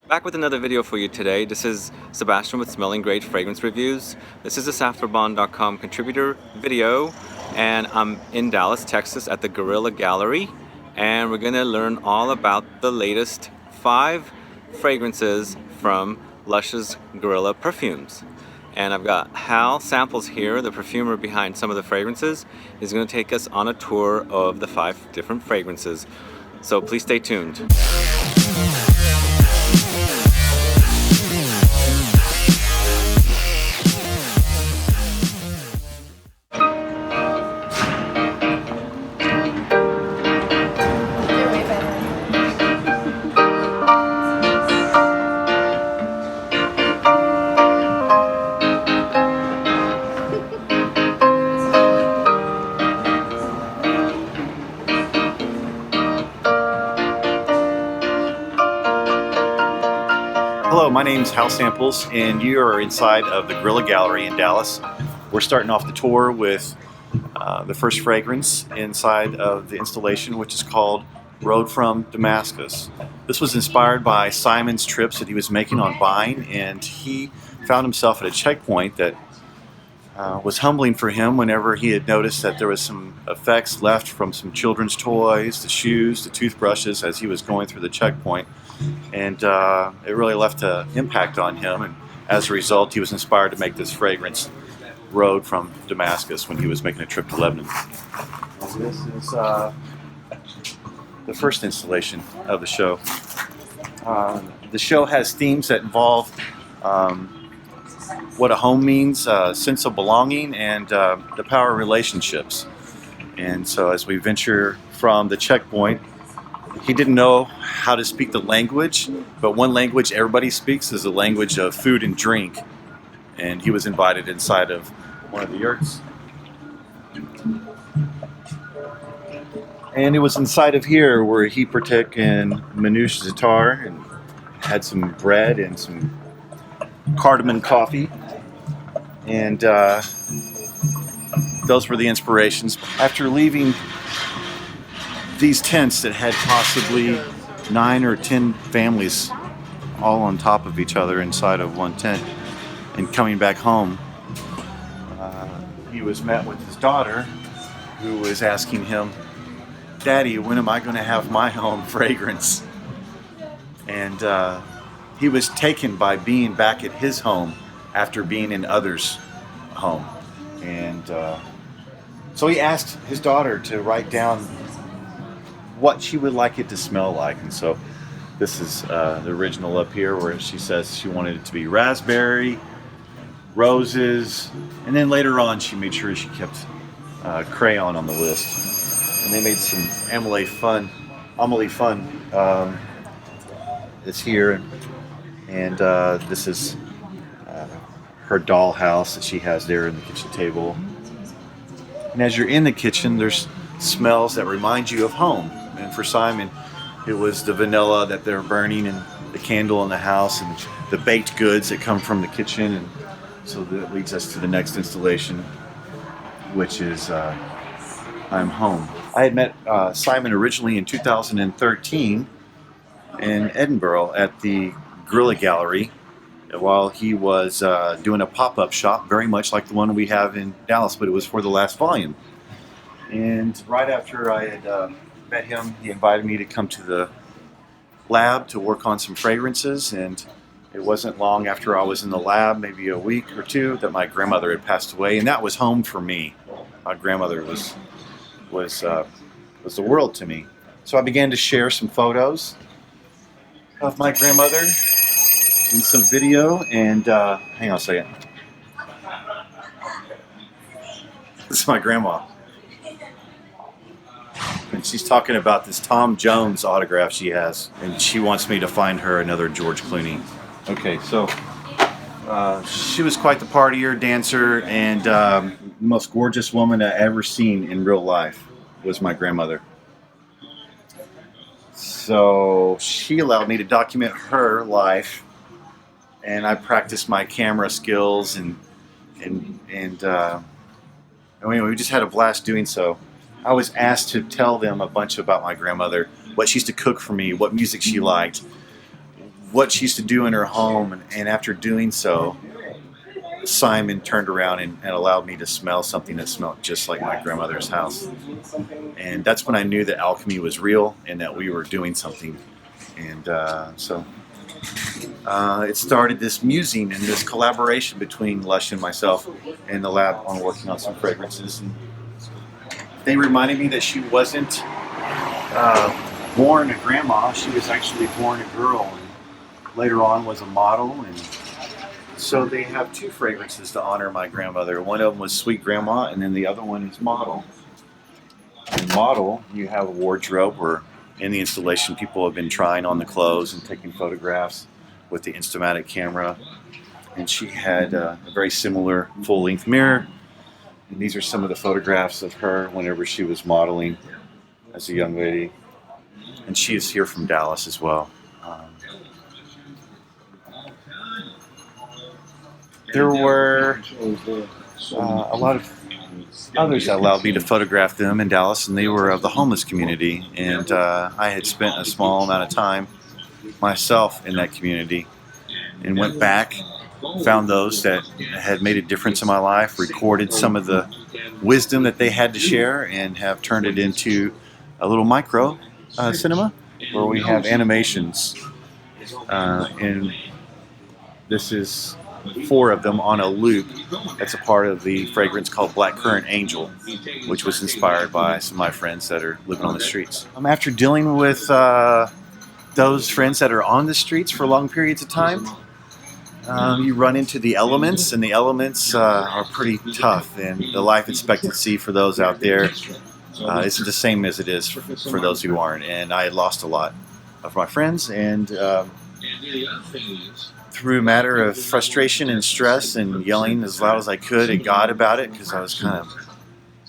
Back with another video for you today. This is Sebastian with Smelling Great Fragrance Reviews. This is a SafterBond.com contributor video, and I'm in Dallas, Texas at the Gorilla Gallery, and we're gonna learn all about the latest 5 fragrances from Lush's Gorilla Perfumes. And I've got Hal Samples here, the perfumer behind some of the fragrances. He's gonna take us on a tour of the 5 different fragrances. So please stay tuned. Hello, my name is Hal Samples, and you are inside of the Gorilla Gallery in Dallas. We're starting off the tour with the first fragrance inside of the installation, which is called Road from Damascus. This was inspired by Simon's trips that he was making on Vine, and he found himself at a checkpoint that was humbling for him whenever he had noticed that there was some effects left from some children's toys, the shoes, the toothbrushes as he was going through the checkpoint. And it really left an impact on him, and as a result he was inspired to make this fragrance, Road from Damascus, when he was making a trip to Lebanon. So this is the first installation of the show. The show has themes that involve what a home means, sense of belonging, and the power of relationships. And so as we venture from the checkpoint, he didn't know how to speak the language, but one language everybody speaks is the language of food and drink. And he was invited inside of one of the yurts. And it was inside of here where he partook in Manouche Za'atar and had some bread and some Cardamom Coffee. And those were the inspirations. After leaving these tents that had possibly 9 or 10 families all on top of each other inside of one tent, and coming back home, he was met with his daughter, who was asking him, "Daddy, when am I going to have my home fragrance?" And he was taken by being back at his home after being in others' home. And so he asked his daughter to write down what she would like it to smell like. And so this is the original up here, where she says she wanted it to be raspberry, roses, and then later on she made sure she kept crayon on the list. And they made some Amelie Fun is here, and this is her doll house that she has there in the kitchen table. And as you're in the kitchen, there's smells that remind you of home. And for Simon, it was the vanilla that they're burning, and the candle in the house, and the baked goods that come from the kitchen. And so that leads us to the next installation, which is I'm Home. I had met Simon originally in 2013 in Edinburgh at the Gorilla Gallery while he was doing a pop-up shop, very much like the one we have in Dallas, but it was for the last volume. And right after I had met him, he invited me to come to the lab to work on some fragrances. And it wasn't long after I was in the lab, maybe a week or two, that my grandmother had passed away, and that was home for me. My grandmother was the world to me. So I began to share some photos of my grandmother and some video. And hang on a second. This is my grandma. And she's talking about this Tom Jones autograph she has, and she wants me to find her another George Clooney. Okay, so she was quite the partier, dancer, and the most gorgeous woman I ever seen in real life was my grandmother. So she allowed me to document her life, and I practiced my camera skills, and anyway, we just had a blast doing so. I was asked to tell them a bunch about my grandmother, what she used to cook for me, what music she liked, what she used to do in her home, and after doing so, Simon turned around and allowed me to smell something that smelled just like my grandmother's house. And that's when I knew that alchemy was real and that we were doing something. And so it started this musing and this collaboration between Lush and myself in the lab on working on some fragrances. And they reminded me that she wasn't born a grandma, she was actually born a girl, and later on was a model. And so they have two fragrances to honor my grandmother. One of them was Sweet Grandma, and then the other one is Model. And Model, you have a wardrobe where in the installation people have been trying on the clothes and taking photographs with the Instamatic camera. And she had a very similar full-length mirror. And these are some of the photographs of her whenever she was modeling as a young lady. And she is here from Dallas as well. There were a lot of others that allowed me to photograph them in Dallas, and they were of the homeless community. And I had spent a small amount of time myself in that community and went back, found those that had made a difference in my life, recorded some of the wisdom that they had to share, and have turned it into a little micro cinema where we have animations. And this is 4 of them on a loop. That's a part of the fragrance called Blackcurrant Angel, which was inspired by some of my friends that are living on the streets. After dealing with those friends that are on the streets for long periods of time, you run into the elements, and the elements are pretty tough, and the life expectancy for those out there isn't the same as it is for those who aren't. And I had lost a lot of my friends, and through a matter of frustration and stress and yelling as loud as I could at God about it, because I was kind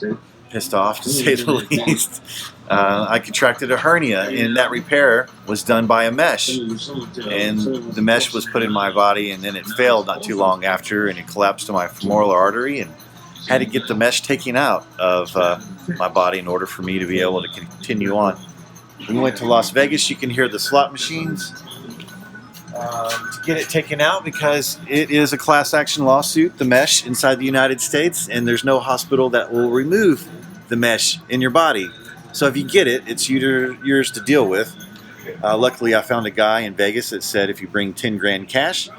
of pissed off to say the least, I contracted a hernia, and that repair was done by a mesh. And the mesh was put in my body, and then it failed not too long after, and it collapsed to my femoral artery, and had to get the mesh taken out of my body in order for me to be able to continue on. We went to Las Vegas. You can hear the slot machines. To get it taken out, because it is a class action lawsuit, the mesh, inside the United States, and there's no hospital that will remove the mesh in your body. So if you get it, it's yours to deal with. Luckily, I found a guy in Vegas that said if you bring 10 grand cash,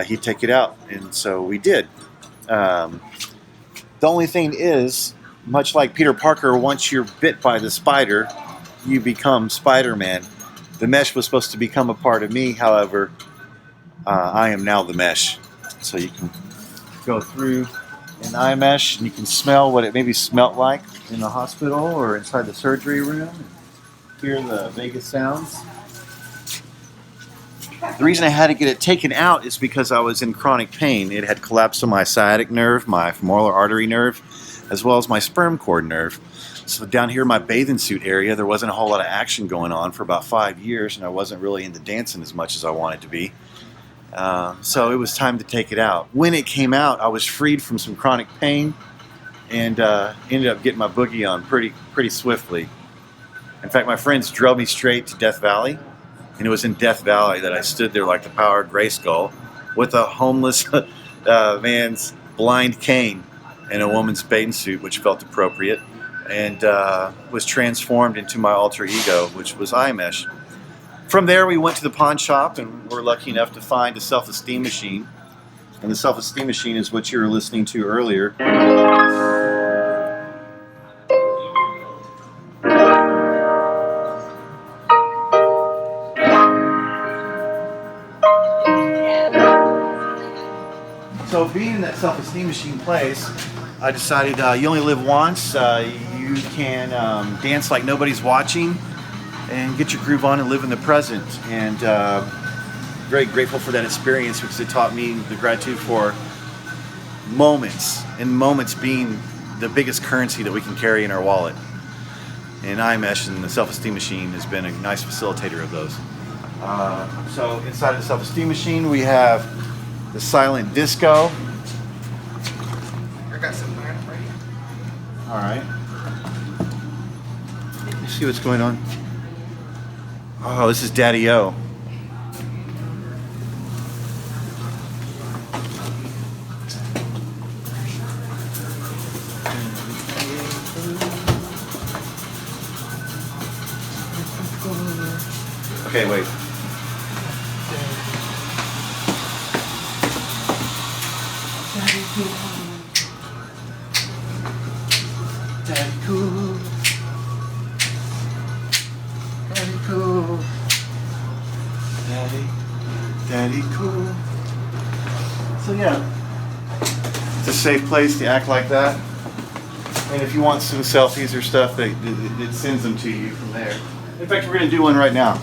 he'd take it out, and so we did. The only thing is, much like Peter Parker, once you're bit by the spider, you become Spider-Man. The mesh was supposed to become a part of me, however, I am now the mesh. So you can go through an eye mesh and you can smell what it maybe smelt like in the hospital or inside the surgery room, and hear the Vegas sounds. The reason I had to get it taken out is because I was in chronic pain. It had collapsed on my sciatic nerve, my femoral artery nerve, as well as my sperm cord nerve. So down here in my bathing suit area, there wasn't a whole lot of action going on for about 5 years, and I wasn't really into dancing as much as I wanted to be. So it was time to take it out. When it came out, I was freed from some chronic pain, and ended up getting my boogie on pretty swiftly. In fact, my friends drove me straight to Death Valley, and it was in Death Valley that I stood there like the Power of Grayskull with a homeless man's blind cane and a woman's bathing suit, which felt appropriate, and was transformed into my alter ego, which was iMesh. From there, we went to the pawn shop, and were lucky enough to find a self-esteem machine. And the self-esteem machine is what you were listening to earlier. So being in that self-esteem machine place, I decided you only live once. You can dance like nobody's watching and get your groove on and live in the present. And very grateful for that experience, because it taught me the gratitude for moments, and moments being the biggest currency that we can carry in our wallet. And iMesh and the self-esteem machine has been a nice facilitator of those. So inside of the self-esteem machine, we have the silent disco. I got some plans for you. All right. Let's see what's going on. Oh, this is Daddy-O. Okay, wait. Daddy cool. Daddy cool. Daddy cool. Daddy cool. So yeah, it's a safe place to act like that. And if you want some selfies or stuff, it sends them to you from there. In fact, we're going to do one right now.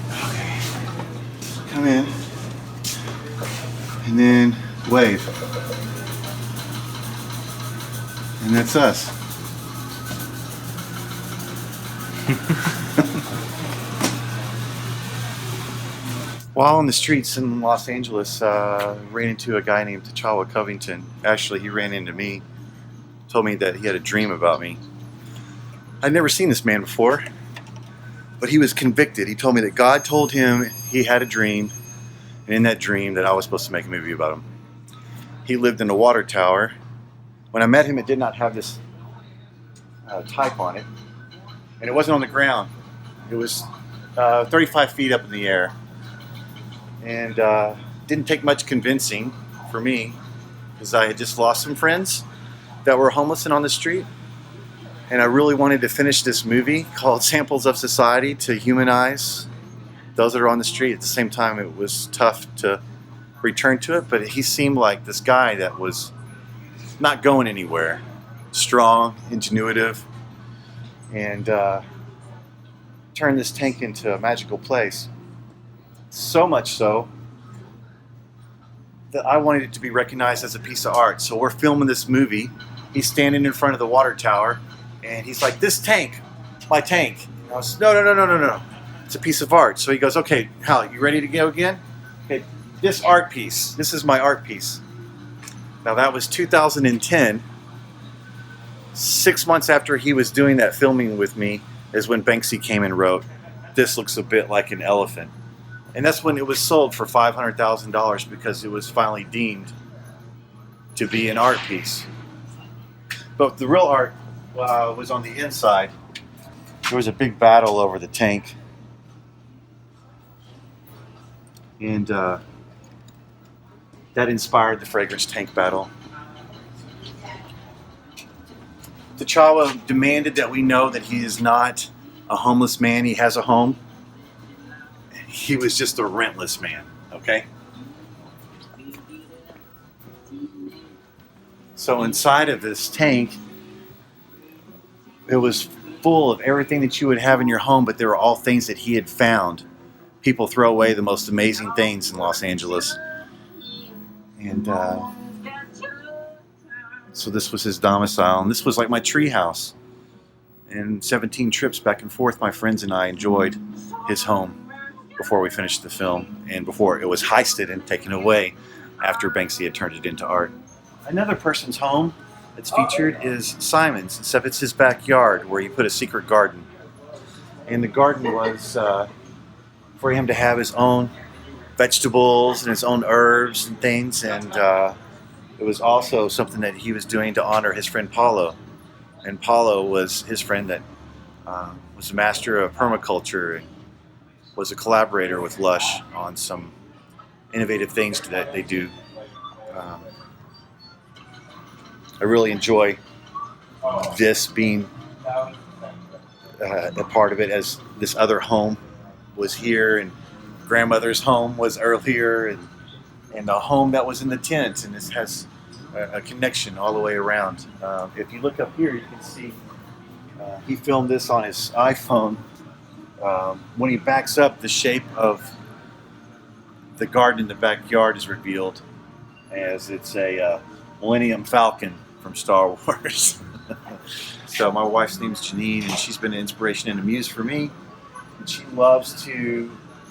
Okay. Come in. And then wave. And that's us. While on the streets in Los Angeles, ran into a guy named T'Challa Covington. Actually, he ran into me. Told me that he had a dream about me. I'd never seen this man before, but he was convicted. He told me that God told him he had a dream, and in that dream that I was supposed to make a movie about him. He lived in a water tower. When I met him, it did not have this type on it, and it wasn't on the ground. It was 35 feet up in the air, and didn't take much convincing for me, because I had just lost some friends that were homeless and on the street. And I really wanted to finish this movie called Samples of Society to humanize those that are on the street. At the same time, it was tough to return to it, but he seemed like this guy that was not going anywhere. Strong, ingenuitive, and turned this tank into a magical place. So much so that I wanted it to be recognized as a piece of art. So we're filming this movie. He's standing in front of the water tower, and he's like, "This tank, my tank." And I was, no. It's a piece of art. So he goes, "Okay, Hal, you ready to go again? Okay, this art piece, this is my art piece." Now that was 2010. 6 months after he was doing that filming with me is when Banksy came and wrote, "This looks a bit like an elephant." And that's when it was sold for $500,000 because it was finally deemed to be an art piece. But the real art was on the inside. There was a big battle over the tank. And that inspired the fragrance tank battle. T'Challa demanded that we know that he is not a homeless man. He has a home. He was just a rentless man, okay? So inside of this tank, it was full of everything that you would have in your home, but they were all things that he had found. People throw away the most amazing things in Los Angeles. And so this was his domicile, and this was like my tree house. And 17 trips back and forth, my friends and I enjoyed his home before we finished the film, and before it was heisted and taken away after Banksy had turned it into art. Another person's home that's featured is Simon's, except it's his backyard where he put a secret garden. And the garden was for him to have his own vegetables and his own herbs and things, and it was also something that he was doing to honor his friend Paulo. And Paulo was his friend that was a master of permaculture and was a collaborator with Lush on some innovative things that they do. I really enjoy this being a part of it, as this other home was here, and grandmother's home was earlier, and the home that was in the tent, and this has a connection all the way around. If you look up here, you can see he filmed this on his iPhone. When he backs up, the shape of the garden in the backyard is revealed as it's a Millennium Falcon from Star Wars. So my wife's name's Janine, and she's been an inspiration and a muse for me. And she loves to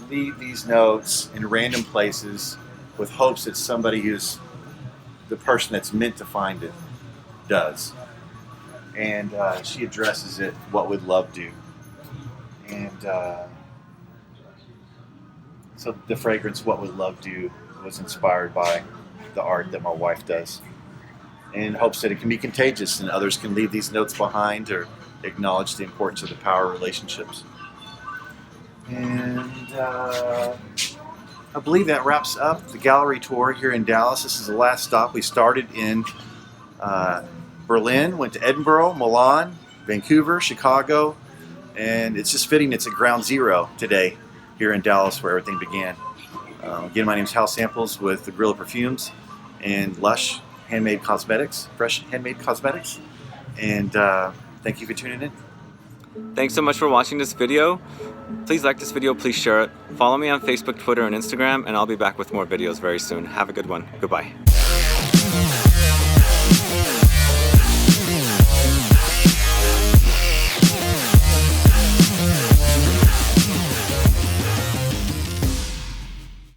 leave these notes in random places with hopes that somebody who's the person that's meant to find it does. And she addresses it, "What would love do?" And so the fragrance "What Would Love Do" was inspired by the art that my wife does, in hopes that it can be contagious and others can leave these notes behind or acknowledge the importance of the power of relationships. And I believe that wraps up the gallery tour here in Dallas. This is the last stop. We started in Berlin, went to Edinburgh, Milan, Vancouver, Chicago, and it's just fitting it's at ground zero today here in Dallas where everything began. Again, my name is Hal Samples with the Gorilla Perfumes and Lush handmade cosmetics, fresh handmade cosmetics. And thank you for tuning in. Thanks so much for watching this video. Please like this video, please share it. Follow me on Facebook, Twitter, and Instagram, and I'll be back with more videos very soon. Have a good one. Goodbye.